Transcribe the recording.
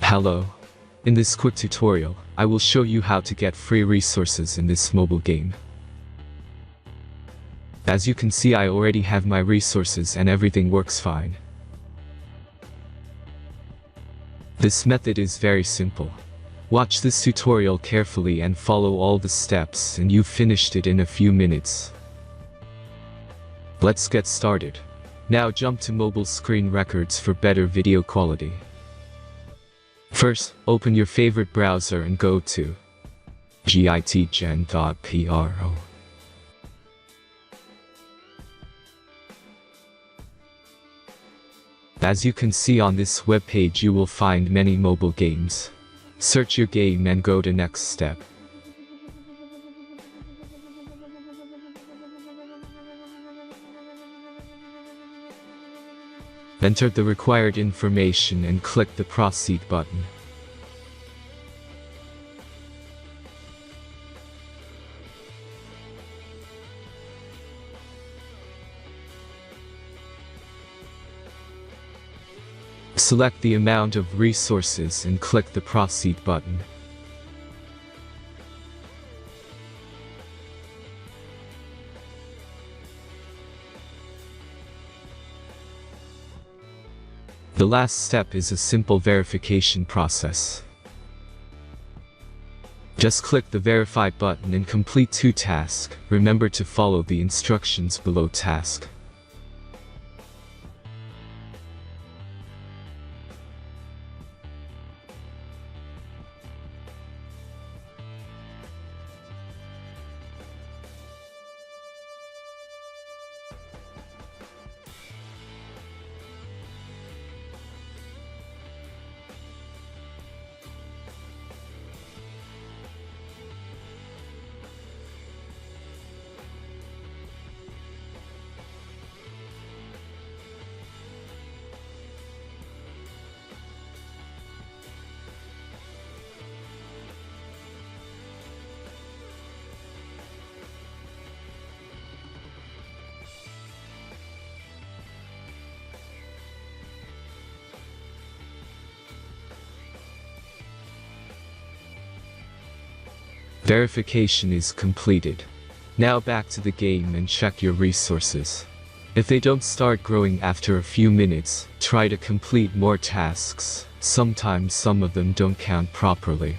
Hello. In this quick tutorial, I will show you how to get free resources in this mobile game. As you can see, I already have my resources and everything works fine. This method is very simple. Watch this tutorial carefully and follow all the steps and you've finished it in a few minutes. Let's get started. Now jump to mobile screen records for better video quality. First, open your favorite browser and go to gitgen.pro. As you can see on this web page, you will find many mobile games. Search your game and go to next step. Enter the required information and click the Proceed button. Select the amount of resources and click the Proceed button. The last step is a simple verification process. Just click the Verify button and complete 2 tasks. Remember to follow the instructions below task. Verification is completed. Now back to the game and check your resources. If they don't start growing after a few minutes, try to complete more tasks. Sometimes some of them don't count properly.